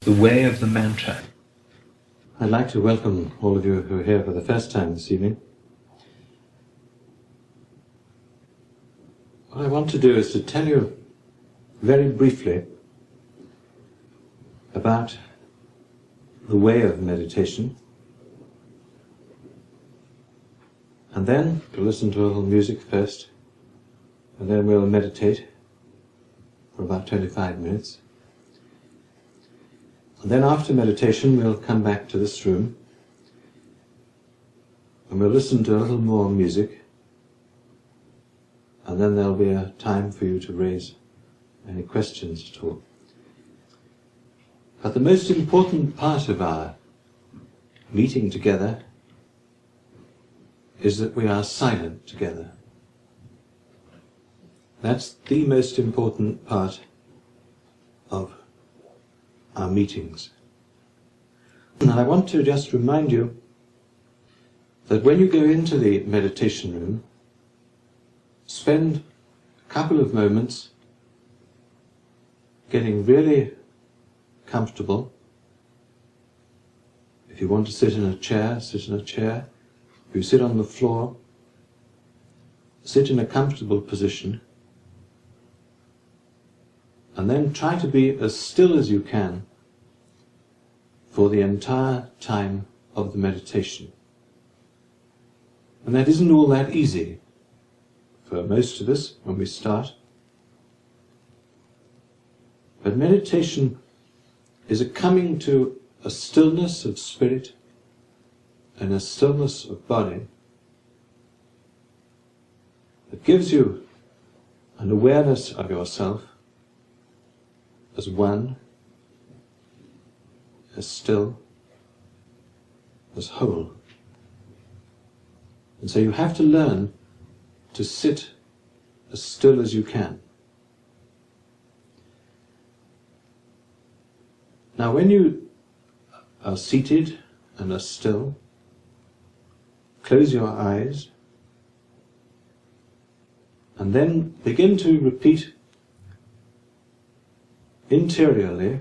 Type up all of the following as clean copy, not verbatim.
The way of the mantra. I'd like to welcome all of you who are here for the first time this evening. What I want to do is to tell you very briefly about the way of meditation, and then we'll listen to a little music first, and then we'll meditate for about 25 minutes. And then after meditation we'll come back to this room and we'll listen to a little more music, and then there'll be a time for you to raise any questions at all. But the most important part of our meeting together is that we are silent together. That's the most important part of our meetings. And I want to just remind you that when you go into the meditation room, spend a couple of moments getting really comfortable. If you want to sit in a chair, sit in a chair. If you sit on the floor, sit in a comfortable position. And then try to be as still as you can for the entire time of the meditation. And that isn't all that easy for most of us when we start. But meditation is a coming to a stillness of spirit and a stillness of body that gives you an awareness of yourself as one, as still, as whole. And so you have to learn to sit as still as you can. Now when you are seated and are still, close your eyes and then begin to repeat interiorly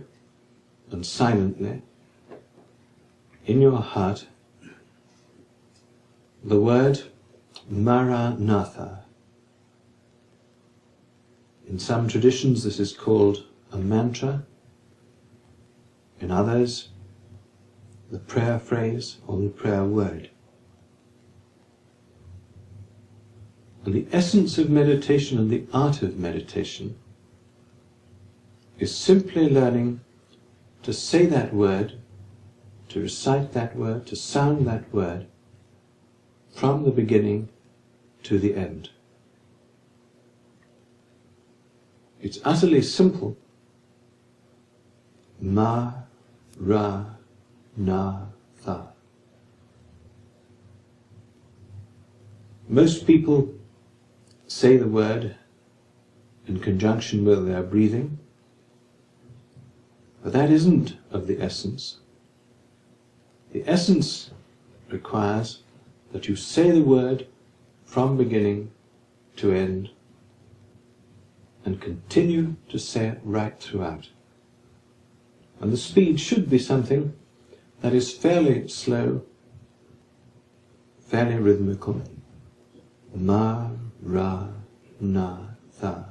and silently in your heart the word Maranatha. In some traditions this is called a mantra, in others the prayer phrase or the prayer word. And the essence of meditation and the art of meditation is simply learning to say that word, to recite that word, to sound that word from the beginning to the end. It's utterly simple. Ma, Ra, Na, Tha. Most people say the word in conjunction with their breathing, but that isn't of the essence. The essence requires that you say the word from beginning to end and continue to say it right throughout. And the speed should be something that is fairly slow, fairly rhythmical. Ma, Ra, Na, Tha.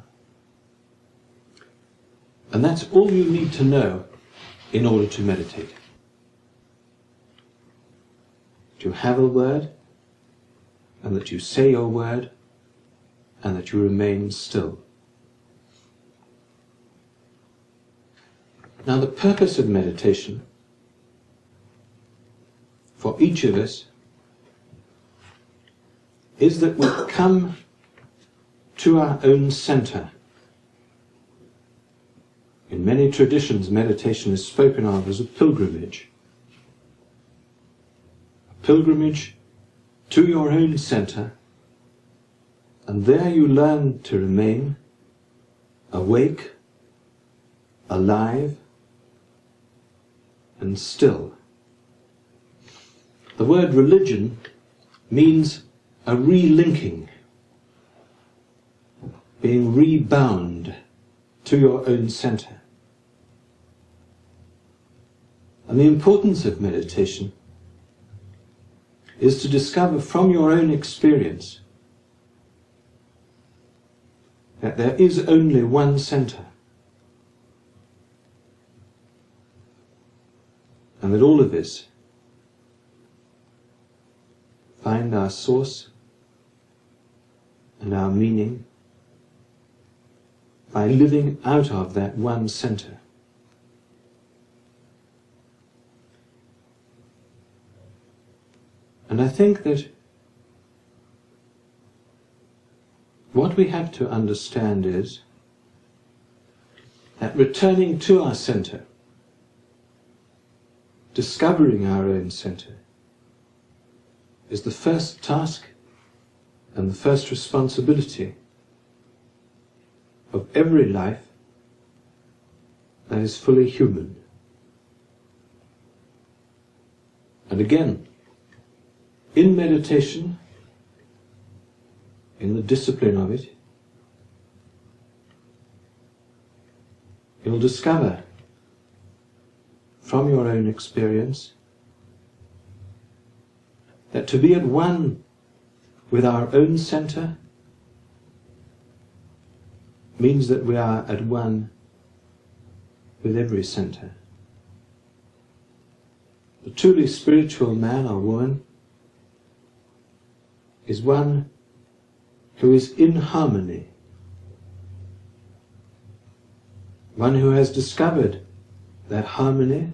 And that's all you need to know in order to meditate. To have a word, and that you say your word, and that you remain still. Now the purpose of meditation for each of us is that we come to our own center. In many traditions, meditation is spoken of as a pilgrimage. A pilgrimage to your own center, and there you learn to remain awake, alive, and still. The word religion means a relinking, being rebound to your own center. And the importance of meditation is to discover from your own experience that there is only one center, and that all of us find our source and our meaning by living out of that one center. And I think that what we have to understand is that returning to our center, discovering our own center, is the first task and the first responsibility of every life that is fully human. And again, in meditation, in the discipline of it, you'll discover from your own experience that to be at one with our own center means that we are at one with every center. The truly spiritual man or woman is one who is in harmony, one who has discovered that harmony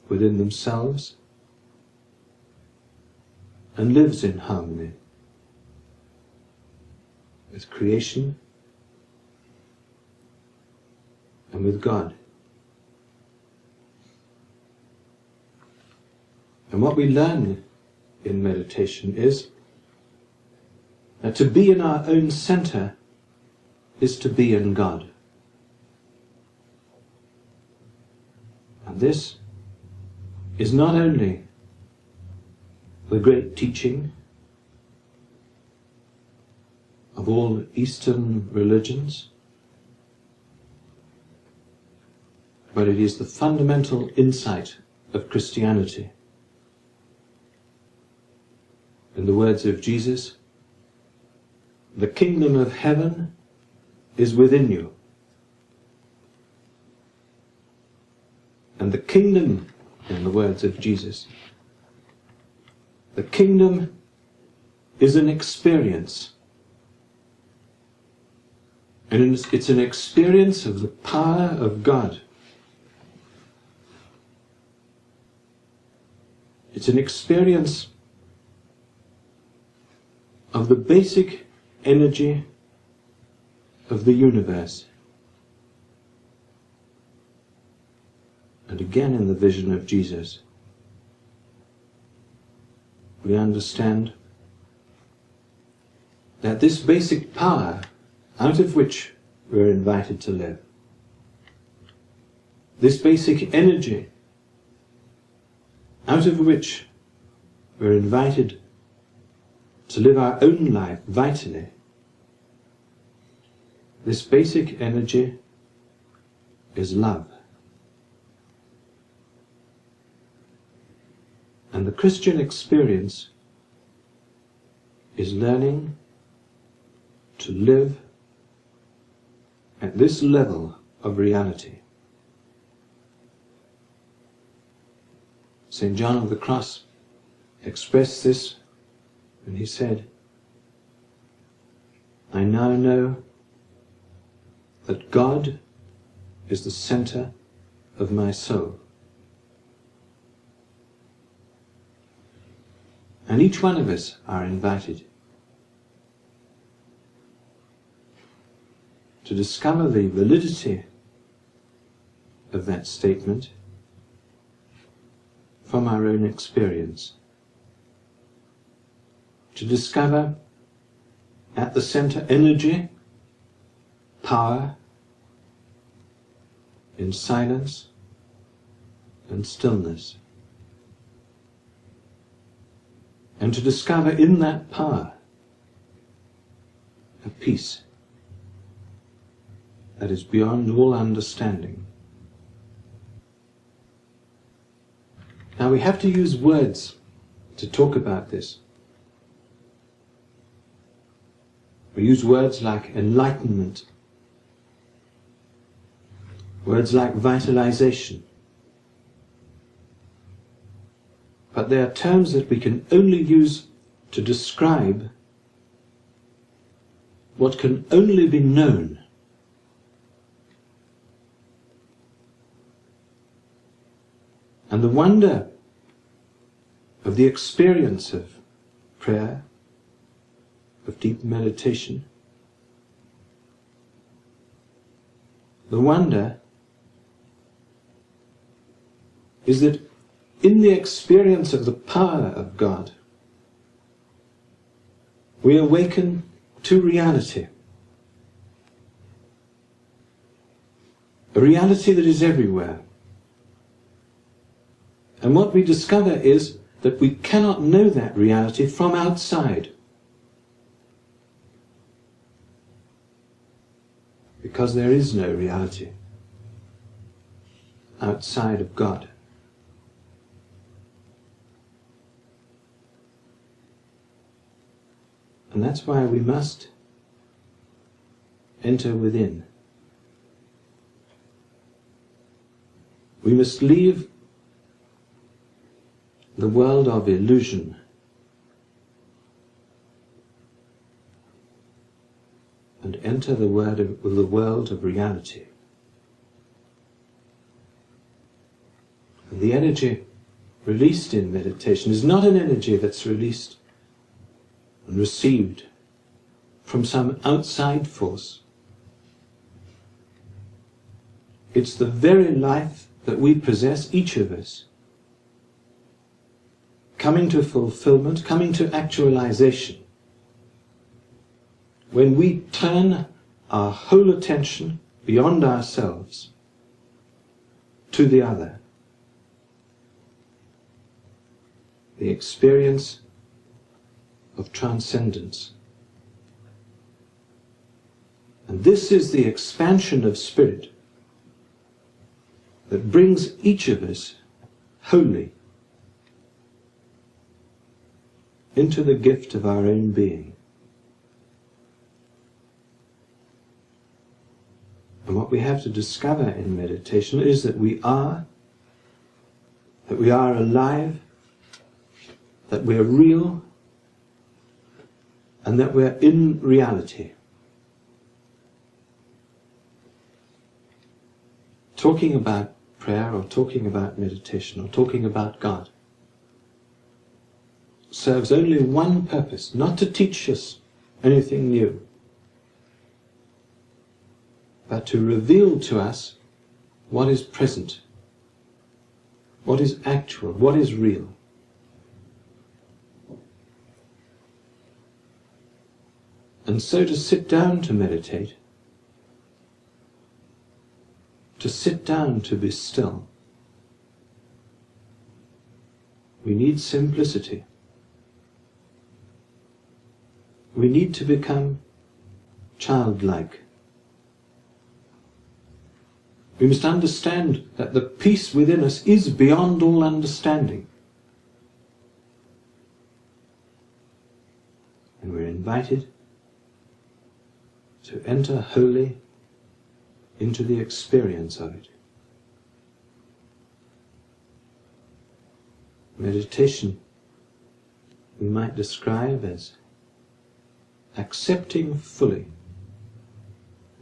within themselves and lives in harmony with creation and with God. And what we learn in meditation is that to be in our own center is to be in God. And this is not only the great teaching of all Eastern religions, but it is the fundamental insight of Christianity. In the words of Jesus, the kingdom of heaven is within you. And the kingdom, in the words of Jesus, the kingdom is an experience. And it's an experience of the power of God. It's an experience of the basic energy of the universe. And again, in the vision of Jesus, we understand that this basic power out of which we're invited to live, this basic energy out of which we're invited to live our own life vitally, this basic energy is love. And the Christian experience is learning to live at this level of reality. St. John of the Cross expressed this when he said, I now know that God is the center of my soul. And each one of us are invited to discover the validity of that statement from our own experience, to discover at the center energy, power in silence and stillness, and to discover in that power a peace that is beyond all understanding. Now we have to use words to talk about this. We use words like enlightenment, words like vitalization. But they are terms that we can only use to describe what can only be known. And the wonder of the experience of prayer, of deep meditation, the wonder is that in the experience of the power of God, we awaken to reality. A reality that is everywhere. And what we discover is that we cannot know that reality from outside. Because there is no reality outside of God. And that's why we must enter within. We must leave the world of illusion and enter the world of reality. And the energy released in meditation is not an energy that's released and received from some outside force. It's the very life that we possess, each of us, coming to fulfillment, coming to actualization, when we turn our whole attention beyond ourselves to the other. The experience of transcendence. And this is the expansion of spirit that brings each of us wholly into the gift of our own being. And what we have to discover in meditation is that we are alive, that we're real, and that we're in reality. Talking about prayer, or talking about meditation, or talking about God serves only one purpose: not to teach us anything new, but to reveal to us what is present, what is actual, what is real. And so to sit down to meditate, to sit down to be still, we need simplicity. We need to become childlike. We must understand that the peace within us is beyond all understanding. And we're invited to enter wholly into the experience of it. Meditation we might describe as accepting fully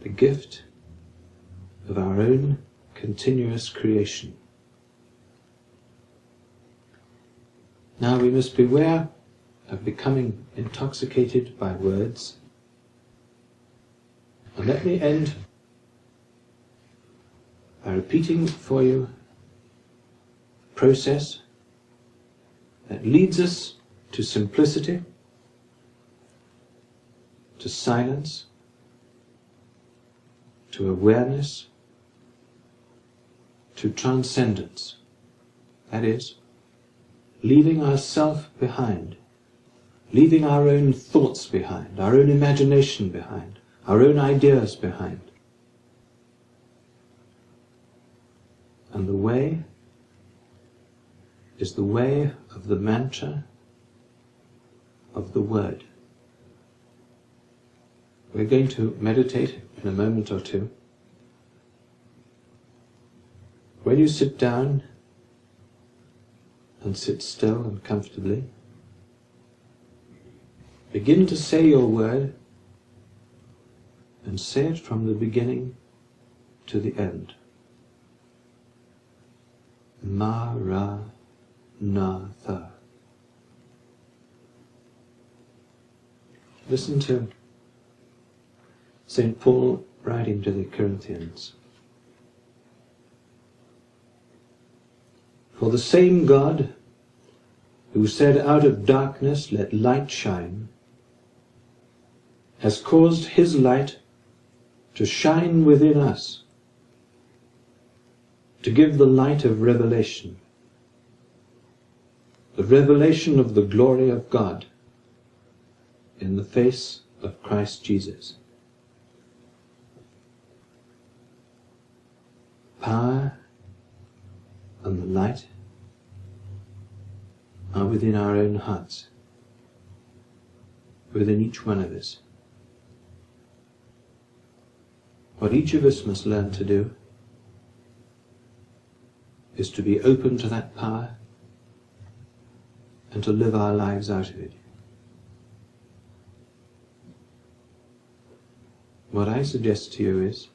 the gift of our own continuous creation. Now we must beware of becoming intoxicated by words. And let me end by repeating for you a process that leads us to simplicity, to silence, to awareness, to transcendence. That is, leaving ourself behind, leaving our own thoughts behind, our own imagination behind, our own ideas behind. And the way is the way of the mantra of the word. We're going to meditate in a moment or two. When you sit down and sit still and comfortably, begin to say your word and say it from the beginning to the end. Maranatha. Listen to St. Paul writing to the Corinthians. For the same God who said, "Out of darkness let light shine," has caused his light to shine within us, to give the light of revelation, the revelation of the glory of God in the face of Christ Jesus. Power and the light are within our own hearts, within each one of us. What each of us must learn to do is to be open to that power and to live our lives out of it. What I suggest to you is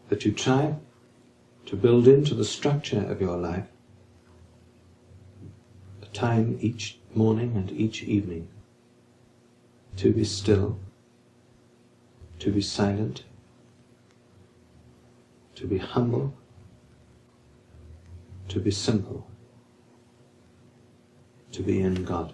that you try to build into the structure of your life a time each morning and each evening to be still, to be silent, to be humble, to be simple, to be in God.